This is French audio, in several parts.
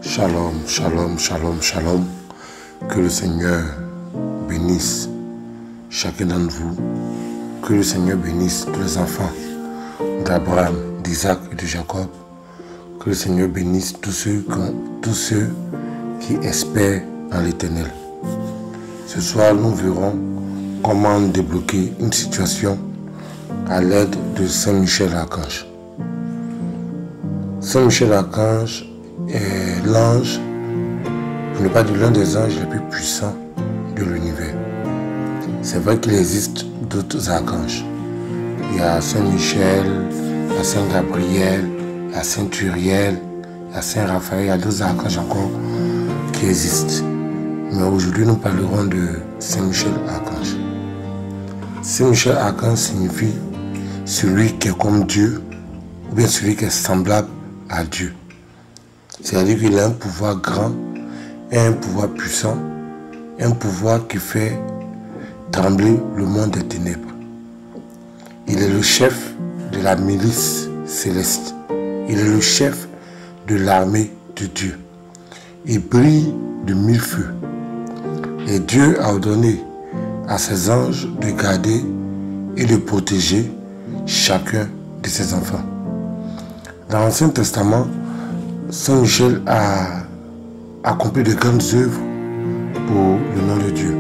Shalom, shalom, shalom, shalom. Que le Seigneur bénisse chacun d'entre vous. Que le Seigneur bénisse tous les enfants d'Abraham, d'Isaac et de Jacob. Que le Seigneur bénisse tous ceux qui espèrent en l'Éternel. Ce soir, nous verrons comment débloquer une situation à l'aide de Saint Michel Archange. Saint Michel Archange est l'ange, pour ne pas dire l'un des anges les plus puissants de l'univers. C'est vrai qu'il existe d'autres archanges. Il y a Saint Michel, il y a Saint Gabriel, il y a Saint Uriel, il y a Saint Raphaël, il y a d'autres archanges encore qui existent. Mais aujourd'hui, nous parlerons de Saint Michel Archange. Saint Michel Archange signifie celui qui est comme Dieu, ou bien celui qui est semblable à Dieu. C'est-à-dire qu'il a un pouvoir grand et un pouvoir puissant, un pouvoir qui fait trembler le monde des ténèbres. Il est le chef de la milice céleste. Il est le chef de l'armée de Dieu. Il brille de 1000 feux. Et Dieu a ordonné à ses anges de garder et de protéger chacun de ses enfants. Dans l'Ancien Testament, Saint Michel a accompli de grandes œuvres pour le nom de Dieu.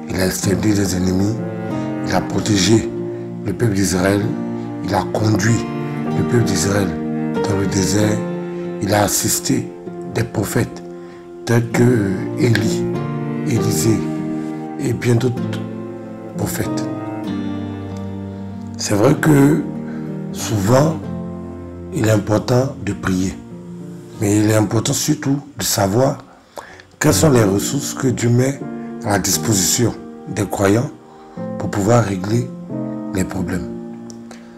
Il a exterminé les ennemis, il a protégé le peuple d'Israël, il a conduit le peuple d'Israël dans le désert, il a assisté des prophètes tels que Élie, Élisée et bien d'autres prophètes. C'est vrai que souvent, il est important de prier. Mais il est important surtout de savoir quelles sont les ressources que Dieu met à la disposition des croyants pour pouvoir régler les problèmes.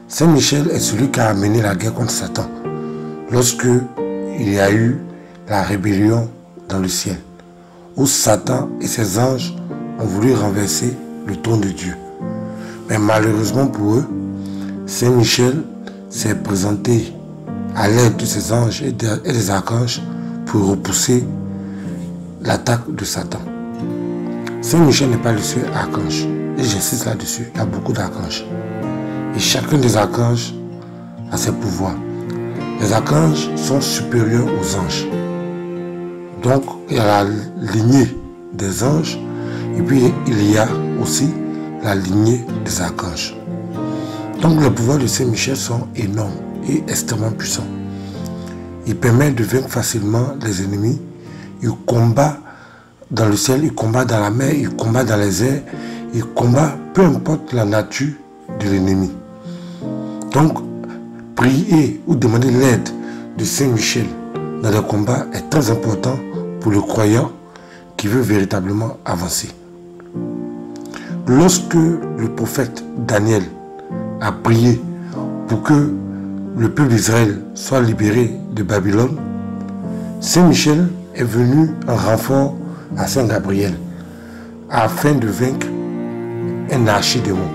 Saint Michel est celui qui a amené la guerre contre Satan lorsque il y a eu la rébellion dans le ciel, où Satan et ses anges ont voulu renverser le trône de Dieu. Mais malheureusement pour eux, Saint Michel s'est présenté à l'aide de ses anges et des archanges pour repousser l'attaque de Satan. Saint Michel n'est pas le seul archange. Et j'insiste là-dessus, il y a beaucoup d'archanges. Et chacun des archanges a ses pouvoirs. Les archanges sont supérieurs aux anges. Donc, il y a la lignée des anges et puis il y a aussi la lignée des archanges. Donc, les pouvoirs de Saint Michel sont énormes et extrêmement puissant. Il permet de vaincre facilement les ennemis. Il combat dans le ciel, il combat dans la mer, il combat dans les airs, il combat peu importe la nature de l'ennemi. Donc, prier ou demander l'aide de Saint Michel dans le combat est très important pour le croyant qui veut véritablement avancer. Lorsque le prophète Daniel a prié pour que le peuple d'Israël soit libéré de Babylone, Saint Michel est venu en renfort à Saint Gabriel afin de vaincre un archidémon.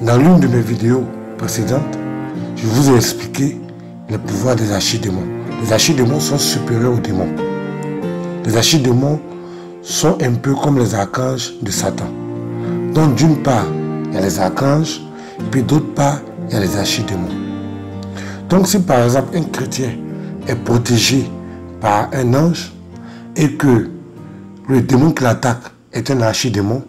Dans l'une de mes vidéos précédentes, je vous ai expliqué les pouvoirs des archidémons. Les archidémons sont supérieurs aux démons. Les archidémons sont un peu comme les archanges de Satan. Donc d'une part, il y a les archanges, et puis d'autre part, il y a les archidémons. Donc si par exemple un chrétien est protégé par un ange et que le démon qui l'attaque est un archidémon,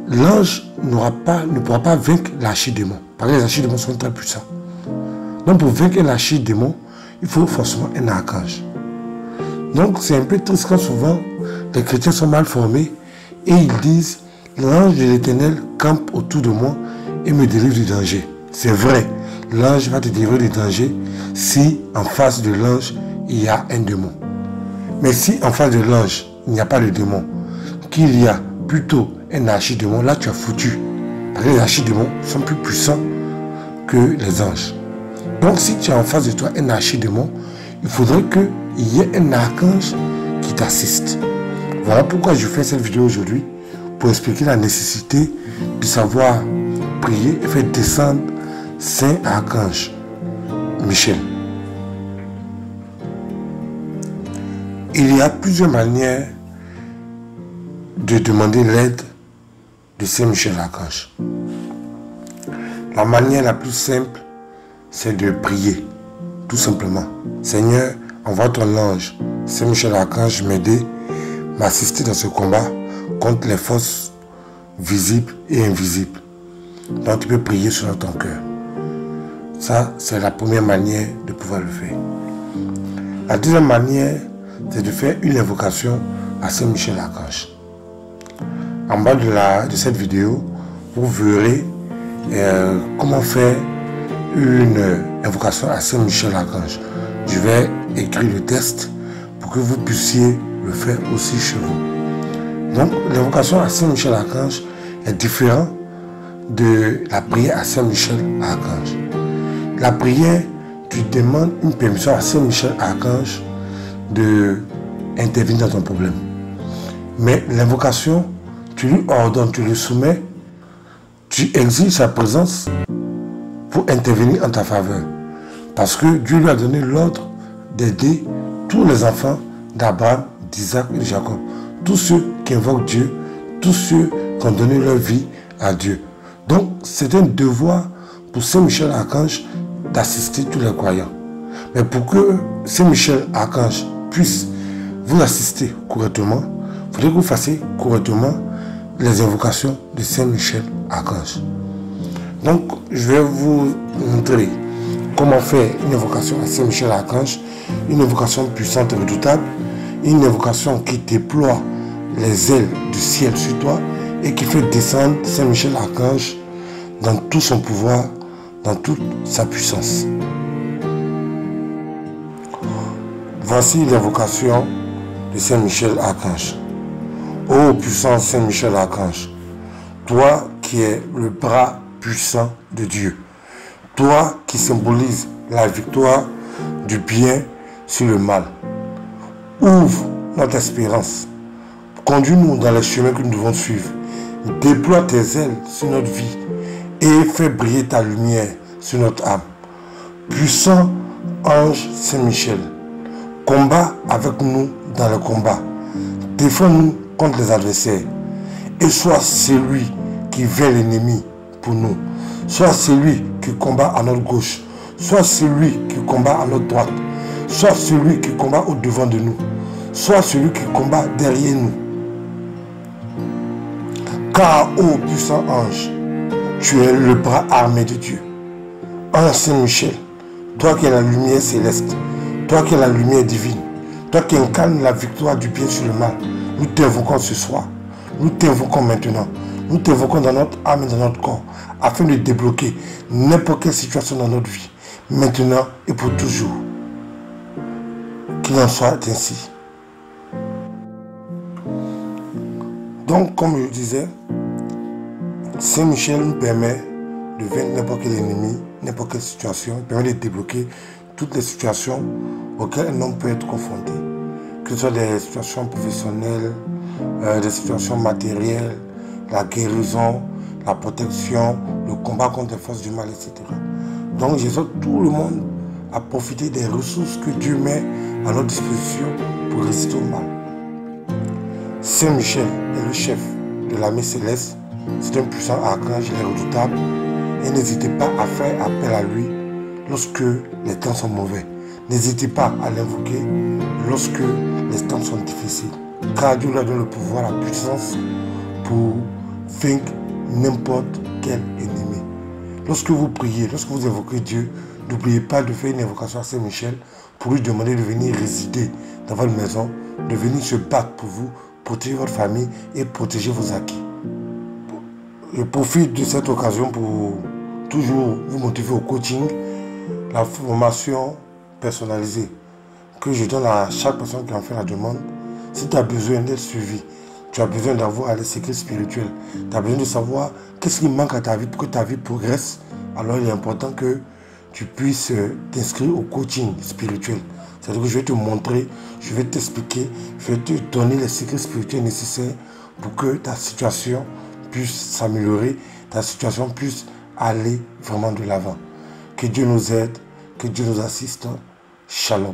l'ange ne pourra pas vaincre l'archidémon. Parce que les archidémons sont très puissants. Donc pour vaincre un archidémon, il faut forcément un archange. Donc c'est un peu triste quand souvent les chrétiens sont mal formés et ils disent l'ange de l'Éternel campe autour de moi et me délivre du danger. C'est vrai. L'ange va te délivrer du danger si en face de l'ange, il y a un démon. Mais si en face de l'ange, il n'y a pas de démon, qu'il y a plutôt un archidémon, là tu as foutu. Parce que les archidémons sont plus puissants que les anges. Donc si tu as en face de toi un archidémon, il faudrait qu'il y ait un archange qui t'assiste. Voilà pourquoi je fais cette vidéo aujourd'hui, pour expliquer la nécessité de savoir prier et faire descendre Saint Archange Michel. Il y a plusieurs manières de demander l'aide de Saint Michel Archange. La manière la plus simple, c'est de prier, tout simplement. Seigneur, envoie ton ange, Saint Michel Archange, m'aider, m'assister dans ce combat contre les forces visibles et invisibles. Donc tu peux prier selon ton cœur. Ça, c'est la première manière de pouvoir le faire. La deuxième manière, c'est de faire une invocation à Saint Michel Archange. En bas de cette vidéo, vous verrez comment faire une invocation à Saint Michel Archange. Je vais écrire le texte pour que vous puissiez le faire aussi chez vous. Donc, l'invocation à Saint Michel Archange est différente de la prière à Saint Michel Archange. La prière, tu demandes une permission à Saint Michel Archange d'intervenir dans ton problème. Mais l'invocation, tu lui ordonnes, tu le soumets, tu exiges sa présence pour intervenir en ta faveur. Parce que Dieu lui a donné l'ordre d'aider tous les enfants d'Abraham, d'Isaac et de Jacob. Tous ceux qui invoquent Dieu, tous ceux qui ont donné leur vie à Dieu. Donc, c'est un devoir pour Saint Michel Archange d'assister tous les croyants. Mais pour que Saint Michel Archange puisse vous assister correctement, il faudrait que vous fassiez correctement les invocations de Saint Michel Archange. Donc, je vais vous montrer comment faire une invocation à Saint Michel Archange, une invocation puissante et redoutable, une invocation qui déploie les ailes du ciel sur toi et qui fait descendre Saint Michel Archange dans tout son pouvoir, dans toute sa puissance. Voici l'invocation de Saint Michel Archange. Ô puissant Saint Michel Archange, toi qui es le bras puissant de Dieu, toi qui symbolise la victoire du bien sur le mal, ouvre notre espérance, conduis-nous dans les chemins que nous devons suivre, déploie tes ailes sur notre vie et fais briller ta lumière sur notre âme. Puissant ange Saint-Michel, combat avec nous dans le combat, défends-nous contre les adversaires et sois celui qui vainc l'ennemi pour nous. Sois celui qui combat à notre gauche, sois celui qui combat à notre droite, sois celui qui combat au devant de nous, sois celui qui combat derrière nous. Car, ô puissant ange, tu es le bras armé de Dieu. Ange Saint-Michel, toi qui es la lumière céleste, toi qui es la lumière divine, toi qui incarnes la victoire du bien sur le mal, nous t'invoquons ce soir, nous t'invoquons maintenant, nous t'invoquons dans notre âme et dans notre corps, afin de débloquer n'importe quelle situation dans notre vie, maintenant et pour toujours. Qu'il en soit ainsi. Donc, comme je le disais, Saint Michel nous permet de vaincre n'importe quel ennemi, n'importe quelle situation, il permet de débloquer toutes les situations auxquelles un homme peut être confronté, que ce soit des situations professionnelles, des situations matérielles, la guérison, la protection, le combat contre les forces du mal, etc. Donc j'exhorte tout le monde à profiter des ressources que Dieu met à notre disposition pour résister au mal. Saint Michel est le chef de l'armée céleste, c'est un puissant archange, il est redoutable, et n'hésitez pas à faire appel à lui lorsque les temps sont mauvais. N'hésitez pas à l'invoquer lorsque les temps sont difficiles, car Dieu lui donne le pouvoir, la puissance pour vaincre n'importe quel ennemi. Lorsque vous priez, lorsque vous invoquez Dieu, n'oubliez pas de faire une invocation à Saint Michel pour lui demander de venir résider dans votre maison, de venir se battre pour vous, protéger votre famille et protéger vos acquis. Je profite de cette occasion pour toujours vous motiver au coaching, la formation personnalisée que je donne à chaque personne qui en fait la demande. Si tu as besoin d'être suivi, tu as besoin d'avoir les secrets spirituels, tu as besoin de savoir qu'est-ce qui manque à ta vie pour que ta vie progresse, alors il est important que tu puisses t'inscrire au coaching spirituel. C'est-à-dire que je vais te montrer, je vais t'expliquer, je vais te donner les secrets spirituels nécessaires pour que ta situation puisse s'améliorer, ta situation puisse aller vraiment de l'avant. Que Dieu nous aide, que Dieu nous assiste. Shalom.